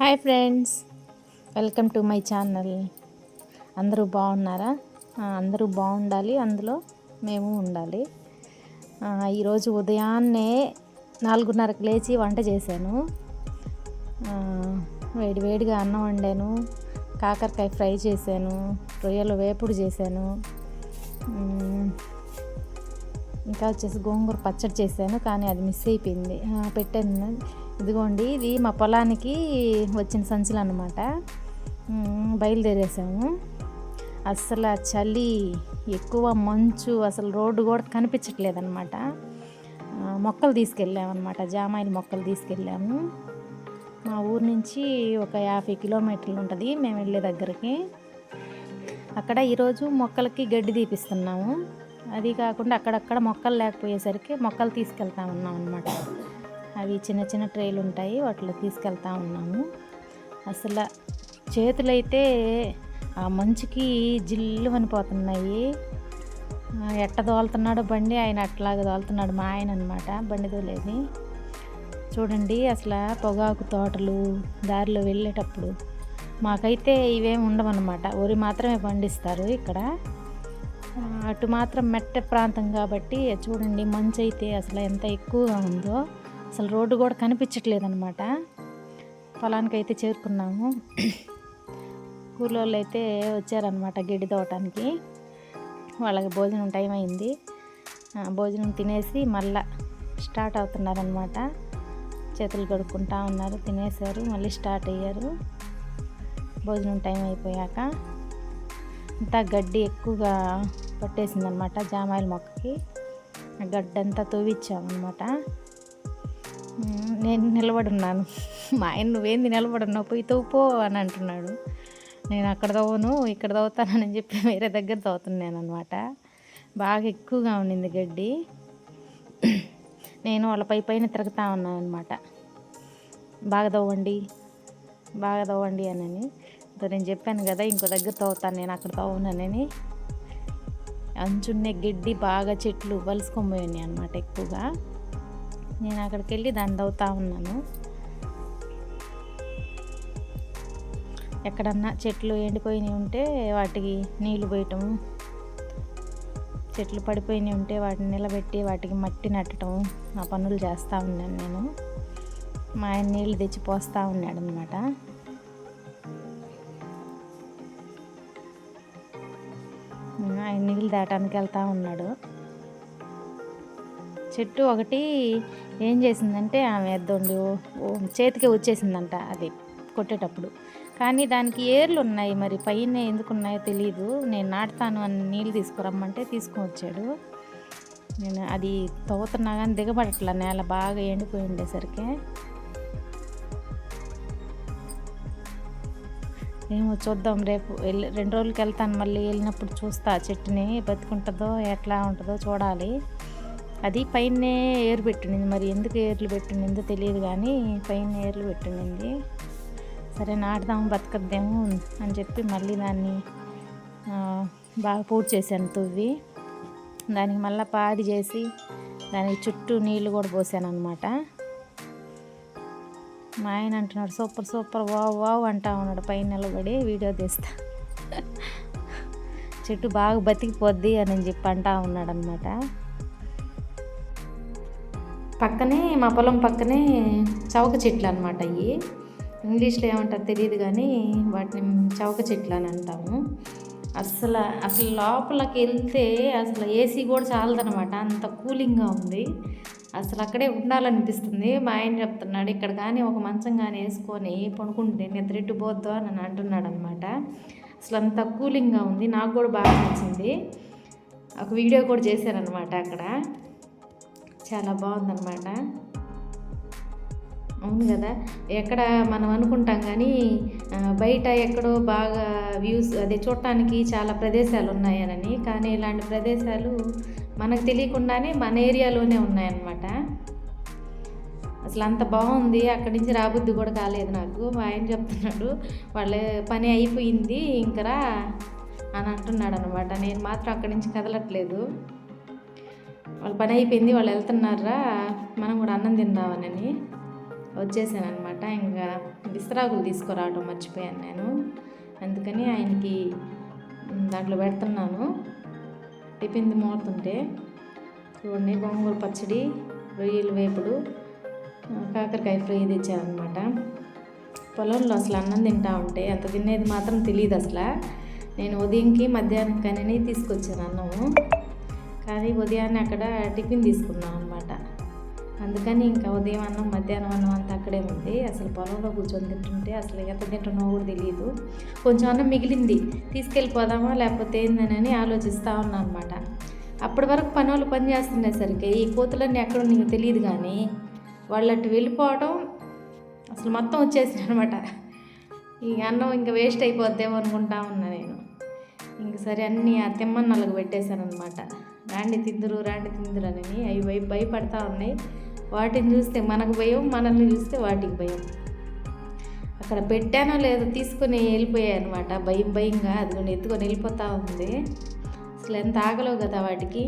Hi friends, welcome to my channel. అందరూ బాగున్నారా? అందరూ బాగుండాలి, అందులో మేము ఉండాలి. ఈరోజు ఉదయాన్నే 4:30కి లేచి వంట చేశాను. వేడివేడిగా అన్నం వండాను, కాకరకాయ ఫ్రై చేశాను, రొయ్యలు వేపుడు చేశాను, ఇంకా వచ్చేసి గోంగూర పచ్చడి చేశాను. కానీ అది మిస్ అయిపోయింది, పెట్టాను. ఇదిగోండి, ఇది మా పొలానికి వచ్చిన సంచులు అన్నమాట. బయలుదేరేసాము. అస్సలు చలి ఎక్కువ, మంచు, అసలు రోడ్డు కూడా కనిపించట్లేదన్నమాట. మొక్కలు తీసుకెళ్ళామన్నమాట, జామాయిల మొక్కలు తీసుకెళ్ళాము. మా ఊరు నుంచి ఒక 50 కిలోమీటర్లు ఉంటుంది మేము వెళ్ళే దగ్గరికి. అక్కడ ఈరోజు మొక్కలకి గడ్డి తీపిస్తున్నాము. అది కాకుండా అక్కడక్కడ మొక్కలు లేకపోయేసరికి మొక్కలు తీసుకెళ్తా ఉన్నాం అన్నమాట. అవి చిన్న చిన్న ట్రైలు ఉంటాయి, వాటిలో తీసుకెళ్తా ఉన్నాము. అసలు చేతులైతే ఆ మంచుకి జిల్లు అనిపోతున్నాయి. ఎట్ట దోలుతున్నాడో బండి, ఆయన అట్లాగా దోలుతున్నాడు మా ఆయన అనమాట, బండి దోలేది. చూడండి, అసలు పొగాకు తోటలు దారిలో వెళ్ళేటప్పుడు మాకైతే ఇవేమి ఉండవన్నమాట. వరి మాత్రమే పండిస్తారు ఇక్కడ. అటు మాత్రం మెట్ట ప్రాంతం కాబట్టి చూడండి, మంచు అయితే అసలు ఎంత ఎక్కువగా ఉందో. అసలు రోడ్డు కూడా కనిపించట్లేదన్నమాట. పొలానికి అయితే చేరుకున్నాము. కూలోళ్ళు అయితే వచ్చారనమాట గడ్డి తోవటానికి. వాళ్ళకి భోజనం టైం అయింది. భోజనం తినేసి మళ్ళా స్టార్ట్ అవుతున్నారనమాట. చేతులు కడుక్కుంటా ఉన్నారు, తినేశారు, మళ్ళీ స్టార్ట్ అయ్యారు. భోజనం టైం అయిపోయాక అంతా గడ్డి ఎక్కువగా పట్టేసిందనమాట జామాయిల మొక్కకి. గడ్డంతా తవ్విచ్చామన్నమాట. నేను నిలబడున్నాను. మా ఆయన నువ్వేంది నిలబడున్నావు, పోయి తవ్వుపో అని అంటున్నాడు. నేను అక్కడ తవ్వను, ఇక్కడ తవ్వుతానని చెప్పి వేరే దగ్గర తవ్వుతున్నాను అనమాట. బాగా ఎక్కువగా ఉండింది గడ్డి. నేను వాళ్ళ పైన తిరుగుతూ ఉన్నాను అనమాట. బాగా తవ్వండి అని. నేను చెప్పాను కదా, ఇంకో దగ్గర తవ్వుతాను, నేను అక్కడ తవ్వనని. అంచున్నే గడ్డి బాగా చెట్లు వలుసుకొని అనమాట ఎక్కువగా. నేను అక్కడికి వెళ్ళి దాన్ని తవ్వుతూ ఉన్నాను. ఎక్కడన్నా చెట్లు ఎండిపోయినవి ఉంటే వాటికి నీళ్లు పోయటం, చెట్లు పడిపోయినవి ఉంటే వాటిని నిలబెట్టి వాటికి మట్టి నట్టడం, ఆ పనులు చేస్తూ ఉన్నాను నేను. మా ఆయన నీళ్ళు తెచ్చి పోస్తూ ఉన్నాడు అనమాట. ఆయన నీళ్ళు దాటానికి వెళ్తూ ఉన్నాడు. చెట్టు ఒకటి ఏం చేసిందంటే, ఆమె ఎద్దండి చేతికి వచ్చేసిందంట అది కొట్టేటప్పుడు. కానీ దానికి ఏర్లు ఉన్నాయి, మరి పైన ఎందుకు ఉన్నాయో తెలియదు. నేను నాటుతాను అని నీళ్ళు తీసుకురమ్మంటే తీసుకొని వచ్చాడు. నేను అది తవ్వుతున్నా కానీ దిగబడట్లా, నేల బాగా ఎండిపోయి ఉండేసరికి. ఏమో చూద్దాం, రేపు 2 రోజులకి వెళ్తాను, మళ్ళీ వెళ్ళినప్పుడు చూస్తా చెట్టుని బతుకుంటుందో ఎట్లా ఉంటుందో చూడాలి. అది పైనే ఏరు పెట్టింది, మరి ఎందుకు ఏర్లు పెట్టిందో తెలియదు, కానీ పైన ఏర్లు పెట్టింది. సరే నాటుదాము, బతకద్దేమో అని చెప్పి మళ్ళీ దాన్ని బాగా పూర్తి చేశాను తవ్వి. దానికి మళ్ళీ పాది చేసి దానికి చుట్టూ నీళ్ళు కూడా పోసాను అనమాట. మా ఆయన అంటున్నాడు, సూపర్ సూపర్, వావ్ వావ్ అంటా ఉన్నాడు పైన నిలబడి. వీడియో తీస్తా, చెట్టు బాగా బతికిపోద్ది అని చెప్పి అంటా ఉన్నాడు అనమాట. పక్కనే మా పొలం పక్కనే చౌక చెట్లు అనమాట. అవి ఇంగ్లీష్లో ఏమంటారు తెలియదు, కానీ వాటిని చౌక చెట్లు అని అంటాము. అసలు లోపలికి వెళ్తే అసలు ఏసీ కూడా చాలదనమాట, అంత కూలింగ్గా ఉంది. అసలు అక్కడే ఉండాలనిపిస్తుంది. మా ఆయన చెప్తున్నాడు, ఇక్కడ కానీ ఒక మంచం కానీ వేసుకొని పడుకుంటే నిద్రెట్టు పోద్దు అని అంటున్నాడు అనమాట. అసలు అంత కూలింగ్గా ఉంది, నాకు కూడా బాగా నచ్చింది. ఒక వీడియో కూడా చేశానమాట అక్కడ, చాలా బాగుందన్నమాట. అవును కదా, ఎక్కడ మనం అనుకుంటాం కానీ బయట ఎక్కడో బాగా వ్యూస్ అదే చూడటానికి చాలా ప్రదేశాలు ఉన్నాయని, కానీ ఇలాంటి ప్రదేశాలు మనకు తెలియకుండానే మన ఏరియాలోనే ఉన్నాయన్నమాట. అసలు అంత బాగుంది, అక్కడి నుంచి రాబుద్ది కూడా కాలేదు నాకు. మా ఆయన చెప్తున్నాడు, వాళ్ళ పని అయిపోయింది ఇంకరా అని అంటున్నాడు అనమాట. నేను మాత్రం అక్కడి నుంచి కదలట్లేదు. వాళ్ళ పని అయిపోయింది, వాళ్ళు వెళ్తున్నారా, మనం కూడా అన్నం తిందామని వచ్చేసాను అనమాట. ఇంకా విస్తరాకులు తీసుకురావడం మర్చిపోయాను నేను, అందుకని ఆయనకి దాంట్లో పెడుతున్నాను. టిఫిన్ది మోతుంటే చూడండి, గోంగూర పచ్చడి, రొయ్యలు వేపుడు, కాకరకాయ ఫ్రై తెచ్చారనమాట. పొలంలో అసలు అన్నం తింటా ఉంటే అంత తినేది మాత్రం తెలియదు అసలు. నేను ఉదయంకి మధ్యాహ్నం కానీ తీసుకొచ్చాను అన్నము, కానీ ఉదయాన్నే అక్కడ టిఫిన్ తీసుకున్నాం అనమాట. అందుకని ఇంకా ఉదయం అన్నం మధ్యాహ్నం అన్నం అంతా అక్కడే ఉంది. అసలు పొలంలో కూర్చొని తింటుంటే అసలు ఎంత తింటున్నావో కూడా తెలియదు. కొంచెం అన్నం మిగిలింది, తీసుకెళ్ళిపోదామా లేకపోతే ఏందని ఆలోచిస్తూ ఉన్నా అనమాట. అప్పటి వరకు పని చేస్తుండేసరికి ఈ కోతులన్నీ ఎక్కడ నీకు తెలియదు, కానీ వాళ్ళు అటు వెళ్ళిపోవడం అసలు మొత్తం వచ్చేసింది అనమాట. ఈ అన్నం ఇంకా వేస్ట్ అయిపోద్దేమో అనుకుంటా ఉన్నా నేను. ఇంక సరే అన్నీ ఆ తిమ్మన్నలకు పెట్టేశాను అనమాట. రాండి తిందురు అని. అవి భయపడతా ఉన్నాయి. వాటిని చూస్తే మనకు భయం, మనల్ని చూస్తే వాటికి భయం. అక్కడ పెట్టానో లేదో తీసుకొని వెళ్ళిపోయాయి అనమాట. భయంగా అది ఎత్తుకొని వెళ్ళిపోతూ ఉంది. అసలు ఎంత ఆగలో కదా వాటికి.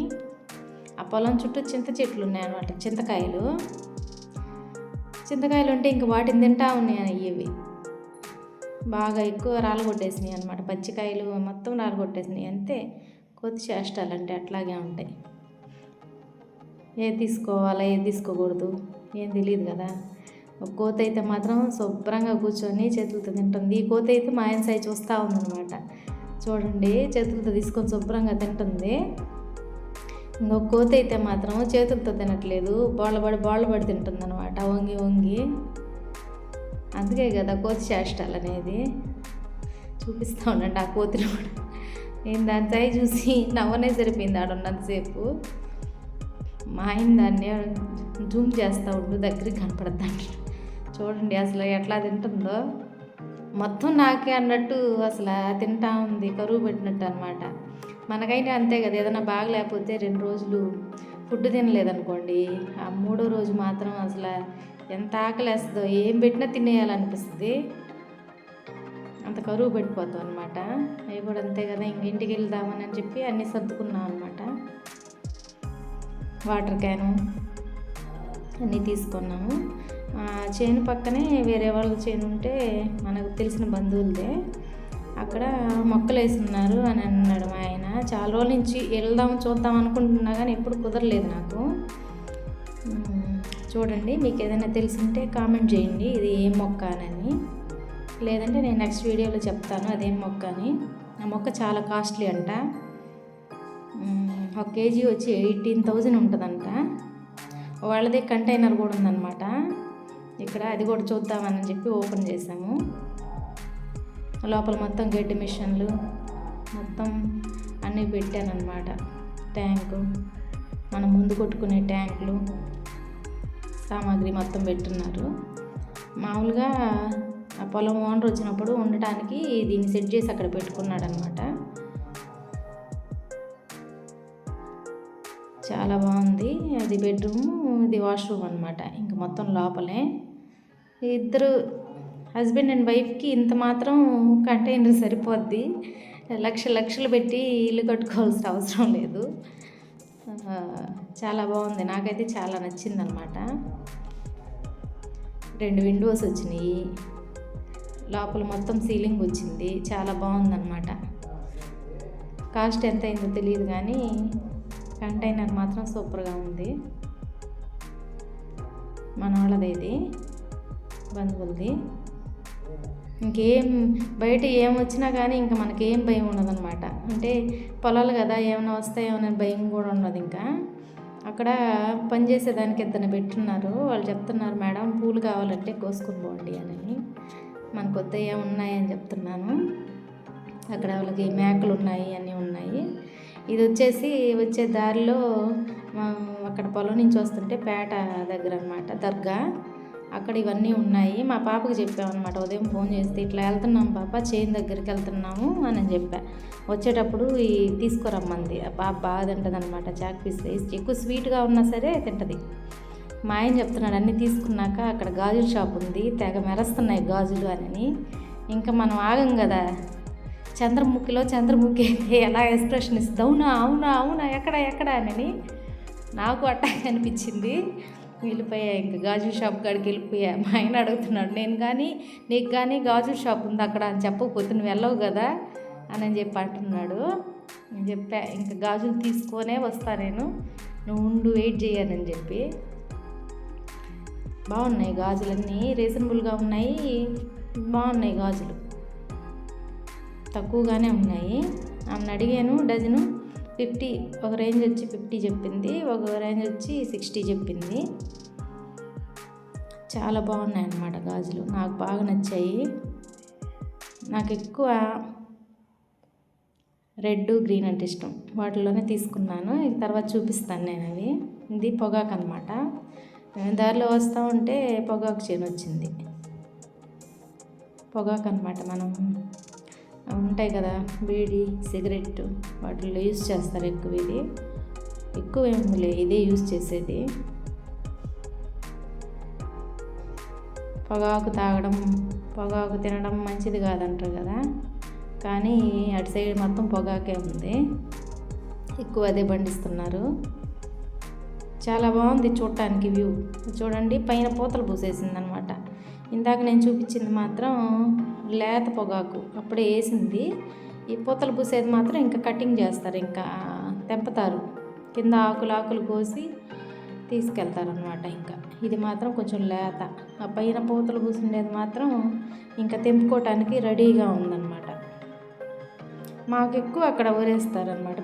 ఆ పొలం చుట్టూ చింత చెట్లు ఉన్నాయన్నమాట, చింతకాయలు ఉంటే ఇంక వాటిని తింటా ఉన్నాయి అయ్యేవి. బాగా ఎక్కువ రాలగొట్టేసినాయి అనమాట. పచ్చికాయలు మొత్తం రాలగొట్టేసినాయి. అంతే, కోతి చేష్టాలు అంటే అట్లాగే ఉంటాయి. ఏది తీసుకోవాలా ఏది తీసుకోకూడదు ఏం తెలియదు కదా. ఒక కోతి అయితే మాత్రం శుభ్రంగా కూర్చొని చేతులతో తింటుంది. ఈ కోతి అయితే మా ఆయన సై చూస్తూ ఉందన్నమాట. చూడండి, చేతులతో తీసుకొని శుభ్రంగా తింటుంది. ఇంకొక కోతి అయితే మాత్రం చేతులతో తినట్లేదు, బాళ్ళబడి తింటుంది అనమాట, వంగి. అందుకే కదా కోతి చేష్టాలు అనేది. చూపిస్తూ ఉండండి ఆ కోతిని కూడా. నేను దాని సై చూసి నవ్వనే సరిపోయింది ఆడున్నంతసేపు. మా ఆయన దాన్ని జూమ్ చేస్తూ ఉండు, దగ్గరికి కనపడద్దంట. చూడండి అసలు ఎట్లా తింటుందో, మొత్తం నాకే అన్నట్టు అసలు తింటా ఉంది, కరువు పెట్టినట్టు అనమాట. మనకైనా అంతే కదా, ఏదైనా బాగలేకపోతే 2 రోజులు ఫుడ్ తినలేదనుకోండి, ఆ 3వ రోజు మాత్రం అసలు ఎంత ఆకలేస్తుందో, ఏం పెట్టినా తినేయాలనిపిస్తుంది. అంత కరువు పెట్టిపోతాం అనమాట. అవి కూడా అంతే కదా. ఇంటికి వెళ్దామని చెప్పి అన్నీ సర్దుకున్నాం అనమాట. వాటర్ క్యాను అన్నీ తీసుకున్నాము. చేను పక్కనే వేరే వాళ్ళ చేను ఉంటే మనకు తెలిసిన బంధువులదే, అక్కడ మొక్కలు వేస్తున్నారు అని అన్నాడు మా ఆయన. చాలా రోజుల నుంచి చూద్దాం అనుకుంటున్నా కానీ ఎప్పుడు కుదరలేదు నాకు. చూడండి, మీకు ఏదైనా తెలిసింటే కామెంట్ చేయండి ఇది ఏం మొక్క అని. లేదంటే నేను నెక్స్ట్ వీడియోలో చెప్తాను అదేం మొక్క అని. ఆ మొక్క చాలా కాస్ట్లీ అంట. 1 kg వచ్చి 18,000 ఉంటుందంట. వాళ్ళదే కంటైనర్ కూడా ఉందన్నమాట ఇక్కడ. అది కూడా చూద్దామని చెప్పి ఓపెన్ చేసాము. లోపల మొత్తం గడ్డి మిషన్లు మొత్తం అన్నీ పెట్టానన్నమాట. ట్యాంకు, మనం ముందు కొట్టుకునే ట్యాంకులు, సామాగ్రి మొత్తం పెట్టున్నారు. మామూలుగా ఆ పొలం ఓనర్ వచ్చినప్పుడు ఉండటానికి దీన్ని సెట్ చేసి అక్కడ పెట్టుకున్నాడు అనమాట. చాలా బాగుంది. అది బెడ్రూమ్, ఇది వాష్రూమ్ అనమాట. ఇంక మొత్తం లోపలే. ఇద్దరు హస్బెండ్ అండ్ వైఫ్కి ఇంత మాత్రం కంటైనర్ సరిపోద్ది. లక్షలు పెట్టి ఇల్లు కట్టుకోవాల్సిన అవసరం లేదు. చాలా బాగుంది, నాకైతే చాలా నచ్చిందనమాట. 2 విండోస్ వచ్చినాయి, లోపల మొత్తం సీలింగ్ వచ్చింది. చాలా బాగుందన్నమాట. కాస్ట్ ఎంత అయిందో తెలియదు కానీ కంటైనర్ మాత్రం సూపర్గా ఉంది. మన వాళ్ళది ఇది, బంధువులది. ఇంకేం బయట ఏం వచ్చినా కానీ ఇంకా మనకేం భయం ఉండదన్నమాట. అంటే పొలాలు కదా, ఏమైనా వస్తాయేమో భయం కూడా ఉండదు. ఇంకా అక్కడ పనిచేసేదానికి ఇద్దరిని పెట్టున్నారు. వాళ్ళు చెప్తున్నారు, మేడం పూలు కావాలంటే కోసుకొని పోండి అని. మనకు వద్ద ఏమున్నాయని చెప్తున్నాను. అక్కడ వాళ్ళకి మేకలు ఉన్నాయి, అన్నీ ఉన్నాయి. ఇది వచ్చే దారిలో అక్కడ పొలం నుంచి వస్తుంటే పేట దగ్గర అనమాట దర్గా, అక్కడ ఇవన్నీ ఉన్నాయి. మా పాపకు చెప్పామన్నమాట, ఉదయం ఫోన్ చేస్తే ఇట్లా వెళ్తున్నాం పాప, చేను దగ్గరికి వెళ్తున్నాము అని చెప్పా. వచ్చేటప్పుడు ఈ తీసుకురమ్మంది. ఆ పాప బాగా తింటుంది అనమాట. చాక్ పీస్ రైస్ ఎక్కువ స్వీట్గా ఉన్నా సరే తింటుంది. మా ఆయన చెప్తున్నాడు, అన్నీ తీసుకున్నాక అక్కడ గాజుల షాప్ ఉంది, తెగ మెరుస్తున్నాయి గాజులు అని. ఇంకా మనం ఆగం కదా, చంద్రముఖి అయితే ఎలా ఎక్స్ప్రెషన్ ఇస్తుంది, అవునా ఎక్కడ అని నాకు అట్టాగే అనిపించింది. వెళ్ళిపోయా, ఇంకా గాజుల షాప్ కాడికి వెళ్ళిపోయా. మా ఆయన అడుగుతున్నాడు, నేను కానీ నీకు కానీ గాజుల షాప్ ఉంది అక్కడ అని చెప్పకపోతే నువ్వు వెళ్ళవు కదా అని చెప్పి అంటున్నాడు. నేను చెప్పా, ఇంకా గాజులు తీసుకొనే వస్తా నేను, నువ్వు ఉండు వెయిట్ చేయనని చెప్పి. బాగున్నాయి గాజులన్నీ, రీజనబుల్గా ఉన్నాయి, బాగున్నాయి గాజులు, తక్కువగానే ఉన్నాయి. ఆమెను అడిగాను, డజను 50, ఒక రేంజ్ వచ్చి 50 చెప్పింది, ఒక రేంజ్ వచ్చి 60 చెప్పింది. చాలా బాగున్నాయి అన్నమాట గాజులు, నాకు బాగా నచ్చాయి. నాకు ఎక్కువ రెడ్ గ్రీన్ అంటే ఇష్టం, వాటిలోనే తీసుకున్నాను. ఇది తర్వాత చూపిస్తాను నేను అవి. ఇది పొగాకు అనమాట. దారిలో వస్తూ ఉంటే పొగాకు చేను వచ్చింది. పొగాకు అనమాట, మనం ఉంటాయి కదా బీడి సిగరెట్, వాటిల్లో యూజ్ చేస్తారు ఎక్కువ. ఇది ఎక్కువ ఏమిలే, ఇదే యూజ్ చేసేది. పొగాకు తాగడం, పొగాకు తినడం మంచిది కాదంటారు కదా, కానీ అటు సైడ్ మొత్తం పొగాకే ఉంది, ఎక్కువ అదే పండిస్తున్నారు. చాలా బాగుంది చూడటానికి వ్యూ. చూడండి, పైన పూతలు పూసేసింది అనమాట. ఇందాక నేను చూపించింది మాత్రం లేత పొగాకు అప్పుడే వేసింది. ఈ పూతలు పూసేది మాత్రం ఇంకా కటింగ్ చేస్తారు, ఇంకా తెంపుతారు, కింద ఆకులు కోసి తీసుకెళ్తారనమాట. ఇంకా ఇది మాత్రం కొంచెం లేత, ఆ పైన పూతలు పూసిండేది మాత్రం ఇంకా తెంపుకోవటానికి రెడీగా ఉందన్నమాట. మాకు ఎక్కువ అక్కడ ఊరేస్తారనమాట.